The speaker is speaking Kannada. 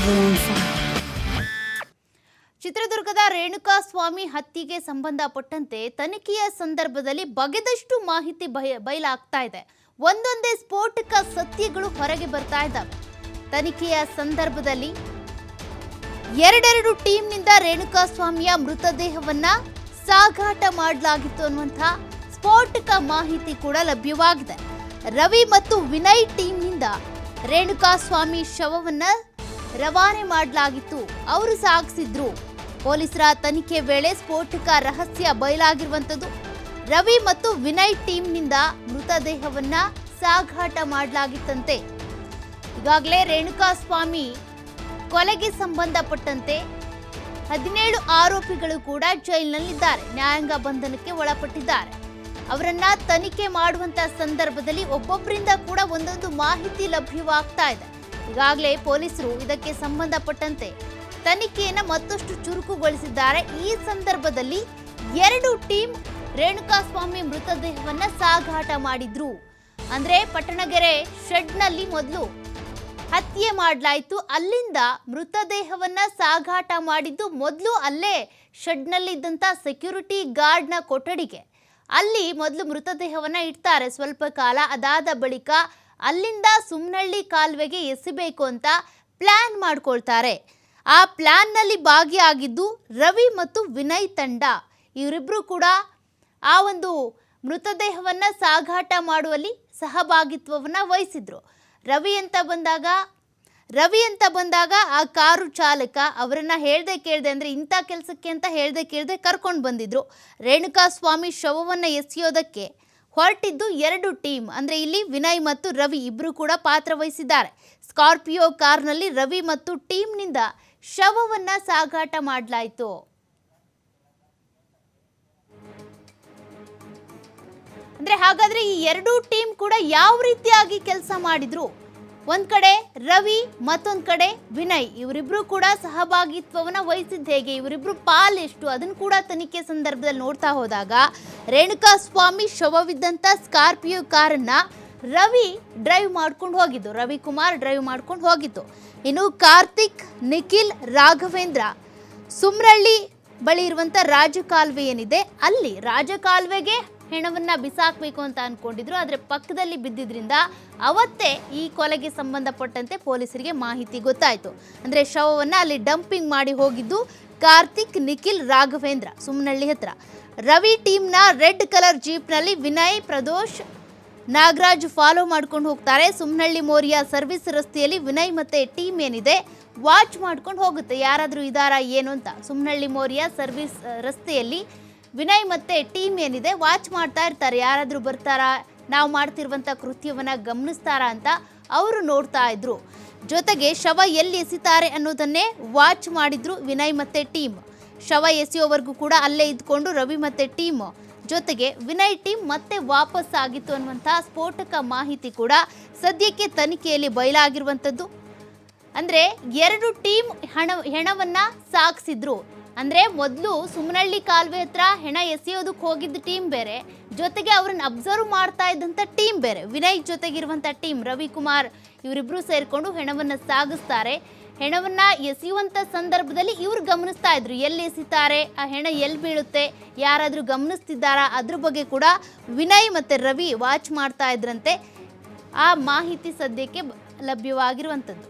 everyone fine. ಚಿತ್ರದುರ್ಗದ ರೇಣುಕಾಸ್ವಾಮಿ ಹತ್ಯೆಗೆ ಸಂಬಂಧಪಟ್ಟಂತೆ ತನಿಖೆಯ ಸಂದರ್ಭದಲ್ಲಿ ಬಗೆದಷ್ಟು ಮಾಹಿತಿ ಬಯಲಾಗ್ತಾ ಇದೆ. ಒಂದೊಂದೇ ಸ್ಫೋಟಕ ಸತ್ಯಗಳು ಹೊರಗೆ ಬರ್ತಾ ಇದ್ದಾವೆ. ತನಿಖೆಯ ಸಂದರ್ಭದಲ್ಲಿ ಎರಡೆರಡು ಟೀಮ್ನಿಂದ ರೇಣುಕಾಸ್ವಾಮಿಯ ಮೃತದೇಹವನ್ನ ಸಾಗಾಟ ಮಾಡಲಾಗಿತ್ತು ಅನ್ನುವಂಥ ಸ್ಫೋಟಕ ಮಾಹಿತಿ ಕೂಡ ಲಭ್ಯವಾಗಿದೆ. ರವಿ ಮತ್ತು ವಿನಯ್ ಟೀಮ್ನಿಂದ ರೇಣುಕಾಸ್ವಾಮಿ ಶವವನ್ನ ರವಾನೆ ಮಾಡಲಾಗಿತ್ತು, ಅವರು ಸಾಗಿಸಿದ್ರು. ಪೊಲೀಸರ ತನಿಖೆ ವೇಳೆ ಸ್ಫೋಟಕ ರಹಸ್ಯ ಬಯಲಾಗಿರುವಂಥದ್ದು. ರವಿ ಮತ್ತು ವಿನಯ್ ಟೀಮ್ನಿಂದ ಮೃತದೇಹವನ್ನ ಸಾಗಾಟ ಮಾಡಲಾಗಿತ್ತಂತೆ. ಈಗಾಗಲೇ ರೇಣುಕಾಸ್ವಾಮಿ ಕೊಲೆಗೆ ಸಂಬಂಧಪಟ್ಟಂತೆ 17 ಆರೋಪಿಗಳು ಕೂಡ ಜೈಲಿನಲ್ಲಿದ್ದಾರೆ, ನ್ಯಾಯಾಂಗ ಬಂಧನಕ್ಕೆ ಒಳಪಟ್ಟಿದ್ದಾರೆ. ಅವರನ್ನ ತನಿಖೆ ಮಾಡುವಂತ ಸಂದರ್ಭದಲ್ಲಿ ಒಬ್ಬೊಬ್ಬರಿಂದ ಕೂಡ ಒಂದೊಂದು ಮಾಹಿತಿ ಲಭ್ಯವಾಗ್ತಾ ಇದೆ. ಈಗಾಗಲೇ ಪೊಲೀಸರು ಇದಕ್ಕೆ ಸಂಬಂಧಪಟ್ಟಂತೆ ತನಿಖೆಯನ್ನು ಮತ್ತಷ್ಟು ಚುರುಕುಗೊಳಿಸಿದ್ದಾರೆ. ಈ ಸಂದರ್ಭದಲ್ಲಿ 2 ಟೀಮ್ ರೇಣುಕಾಸ್ವಾಮಿ ಮೃತದೇಹವನ್ನ ಸಾಗಾಟ ಮಾಡಿದ್ರು. ಅಂದ್ರೆ ಪಟ್ಟಣಗೆರೆ ಶೆಡ್ನಲ್ಲಿ ಮೊದಲು ಹತ್ಯೆ ಮಾಡಲಾಯಿತು, ಅಲ್ಲಿಂದ ಮೃತದೇಹವನ್ನ ಸಾಗಾಟ ಮಾಡಿದ್ದು ಮೊದಲು ಅಲ್ಲೇ ಶೆಡ್ನಲ್ಲಿದ್ದಂಥ ಸೆಕ್ಯೂರಿಟಿ ಗಾರ್ಡ್ನ ಕೊಠಡಿಗೆ ಅಲ್ಲಿ ಮೊದಲು ಮೃತದೇಹವನ್ನ ಇಡ್ತಾರೆ ಸ್ವಲ್ಪ ಕಾಲ. ಅದಾದ ಬಳಿಕ ಅಲ್ಲಿಂದ ಸುಮ್ನಹಳ್ಳಿ ಕಾಲುವೆಗೆ ಎಸೆಬೇಕು ಅಂತ ಪ್ಲಾನ್ ಮಾಡ್ಕೊಳ್ತಾರೆ. ಆ ಪ್ಲಾನ್ನಲ್ಲಿ ಭಾಗಿಯಾಗಿದ್ದು ರವಿ ಮತ್ತು ವಿನಯ್ ತಂಡ. ಇವರಿಬ್ಬರು ಕೂಡ ಆ ಒಂದು ಮೃತದೇಹವನ್ನ ಸಾಗಾಟ ಮಾಡುವಲ್ಲಿ ಸಹಭಾಗಿತ್ವವನ್ನು ವಹಿಸಿದ್ರು. ರವಿ ಅಂತ ಬಂದಾಗ ಆ ಕಾರು ಚಾಲಕ ಅವರನ್ನ ಹೇಳ್ದೆ ಕೇಳ್ದೆ, ಅಂದರೆ ಇಂಥ ಕೆಲಸಕ್ಕೆ ಅಂತ ಹೇಳ್ದೆ ಕೇಳ್ದೆ ಕರ್ಕೊಂಡು ಬಂದಿದ್ರು. ರೇಣುಕಾಸ್ವಾಮಿ ಶವವನ್ನು ಎಸೆಯೋದಕ್ಕೆ ಹೊರಟಿದ್ದು 2 ಟೀಮ್, ಅಂದರೆ ಇಲ್ಲಿ ವಿನಯ್ ಮತ್ತು ರವಿ ಇಬ್ಬರು ಕೂಡ ಪಾತ್ರ ವಹಿಸಿದ್ದಾರೆ. ಸ್ಕಾರ್ಪಿಯೋ ಕಾರ್ನಲ್ಲಿ ರವಿ ಮತ್ತು ಟೀಮ್ನಿಂದ ಶವವನ್ನು ಸಾಗಾಟ ಮಾಡಲಾಯಿತು. ಅಂದರೆ ಹಾಗಾದರೆ ಈ 2 ಟೀಮ್ ಕೂಡ ಯಾವ ರೀತಿಯಾಗಿ ಕೆಲಸ ಮಾಡಿದ್ರು? ಒಂದ್ ಕಡೆ ರವಿ, ಮತ್ತೊಂದು ಕಡೆ ವಿನಯ್, ಇವರಿಬ್ರು ಕೂಡ ಸಹಭಾಗಿತ್ವವನ್ನು ವಹಿಸಿದ್ದು ಹೇಗೆ, ಇವರಿಬ್ರು ಪಾಲೆಷ್ಟು, ಅದನ್ನು ಕೂಡ ತನಿಖೆ ಸಂದರ್ಭದಲ್ಲಿ ನೋಡ್ತಾ ಹೋದಾಗ ರೇಣುಕಾಸ್ವಾಮಿ ಶವವಿದ್ದಂಥ ಸ್ಕಾರ್ಪಿಯೋ ಕಾರನ್ನ ರವಿ ಡ್ರೈವ್ ಮಾಡ್ಕೊಂಡು ಹೋಗಿದ್ದು, ರವಿಕುಮಾರ್ ಡ್ರೈವ್ ಮಾಡ್ಕೊಂಡು ಹೋಗಿದ್ದು. ಇನ್ನು ಕಾರ್ತಿಕ್, ನಿಖಿಲ್, ರಾಘವೇಂದ್ರ ಸುಮ್ರಳ್ಳಿ ಬಳಿ ಇರುವಂಥ ರಾಜಕಾಲುವೆ ಏನಿದೆ ಅಲ್ಲಿ ರಾಜಕಾಲುವೆಗೆ ಹೆಣವನ್ನ ಬಿಸಾಕಬೇಕು ಅಂತ ಅನ್ಕೊಂಡಿದ್ರು. ಆದರೆ ಪಕ್ಕದಲ್ಲಿ ಬಿದ್ದಿದ್ರಿಂದ ಅವತ್ತೇ ಈ ಕೊಲೆಗೆ ಸಂಬಂಧಪಟ್ಟಂತೆ ಪೊಲೀಸರಿಗೆ ಮಾಹಿತಿ ಗೊತ್ತಾಯಿತು. ಅಂದರೆ ಶವವನ್ನು ಅಲ್ಲಿ ಡಂಪಿಂಗ್ ಮಾಡಿ ಹೋಗಿದ್ದು ಕಾರ್ತಿಕ್, ನಿಖಿಲ್, ರಾಘವೇಂದ್ರ ಸುಮ್ನಹಳ್ಳಿ ಹತ್ರ. ರವಿ ಟೀಮ್ನ ರೆಡ್ ಕಲರ್ ಜೀಪ್ನಲ್ಲಿ ವಿನಯ್, ಪ್ರದೋಷ್, ನಾಗರಾಜ್ ಫಾಲೋ ಮಾಡ್ಕೊಂಡು ಹೋಗ್ತಾರೆ. ಸುಮ್ನಹಳ್ಳಿ ಮೋರಿಯಾ ಸರ್ವಿಸ್ ರಸ್ತೆಯಲ್ಲಿ ವಿನಯ್ ಮತ್ತೆ ಟೀಮ್ ಏನಿದೆ ವಾಚ್ ಮಾಡ್ಕೊಂಡು ಹೋಗುತ್ತೆ, ಯಾರಾದರೂ ಇದಾರಾ ಏನು ಅಂತ. ಸುಮ್ನಹಳ್ಳಿ ಮೋರಿಯಾ ಸರ್ವಿಸ್ ರಸ್ತೆಯಲ್ಲಿ ವಿನಯ್ ಮತ್ತೆ ಟೀಮ್ ಏನಿದೆ ವಾಚ್ ಮಾಡ್ತಾ ಇರ್ತಾರೆ, ಯಾರಾದರೂ ಬರ್ತಾರಾ, ನಾವು ಮಾಡ್ತಿರುವಂಥ ಕೃತ್ಯವನ್ನು ಗಮನಿಸ್ತಾರಾ ಅಂತ ಅವರು ನೋಡ್ತಾ ಇದ್ರು. ಜೊತೆಗೆ ಶವ ಎಲ್ಲಿ ಎಸಿತಾರೆ ಅನ್ನೋದನ್ನೇ ವಾಚ್ ಮಾಡಿದ್ರು ವಿನಯ್ ಮತ್ತೆ ಟೀಮ್. ಶವ ಎಸೆಯೋವರೆಗೂ ಕೂಡ ಅಲ್ಲೇ ಇದ್ಕೊಂಡು ರವಿ ಮತ್ತೆ ಟೀಮ್ ಜೊತೆಗೆ ವಿನಯ್ ಟೀಮ್ ಮತ್ತೆ ವಾಪಸ್ ಆಗಿತ್ತು ಅನ್ನುವಂಥ ಸ್ಫೋಟಕ ಮಾಹಿತಿ ಕೂಡ ಸದ್ಯಕ್ಕೆ ತನಿಖೆಯಲ್ಲಿ ಬಯಲಾಗಿರುವಂಥದ್ದು. ಅಂದರೆ 2 ಟೀಮ್ ಹೆಣವನ್ನ ಸಾಗಿಸಿದ್ರು. ಅಂದರೆ ಮೊದಲು ಸುಮ್ನಹಳ್ಳಿ ಕಾಲುವೆ ಹತ್ರ ಹೆಣ ಎಸೆಯೋದಕ್ಕೆ ಹೋಗಿದ್ದ ಟೀಮ್ ಬೇರೆ, ಜೊತೆಗೆ ಅವ್ರನ್ನ ಅಬ್ಸರ್ವ್ ಮಾಡ್ತಾ ಇದ್ದಂಥ ಟೀಮ್ ಬೇರೆ. ವಿನಯ್ ಜೊತೆಗಿರುವಂಥ ಟೀಮ್ ರವಿಕುಮಾರ್ ಇವರಿಬ್ಬರು ಸೇರಿಕೊಂಡು ಹೆಣವನ್ನು ಸಾಗಿಸ್ತಾರೆ. ಹೆಣವನ್ನು ಎಸೆಯುವಂಥ ಸಂದರ್ಭದಲ್ಲಿ ಇವ್ರು ಗಮನಿಸ್ತಾ ಇದ್ರು, ಎಲ್ಲಿ ಎಸಿತಾರೆ, ಆ ಹೆಣ ಎಲ್ಲಿ ಬೀಳುತ್ತೆ, ಯಾರಾದರೂ ಗಮನಿಸ್ತಿದ್ದಾರಾ, ಅದ್ರ ಬಗ್ಗೆ ಕೂಡ ವಿನಯ್ ಮತ್ತು ರವಿ ವಾಚ್ ಮಾಡ್ತಾ ಇದ್ರಂತೆ. ಆ ಮಾಹಿತಿ ಸದ್ಯಕ್ಕೆ ಲಭ್ಯವಾಗಿರುವಂಥದ್ದು.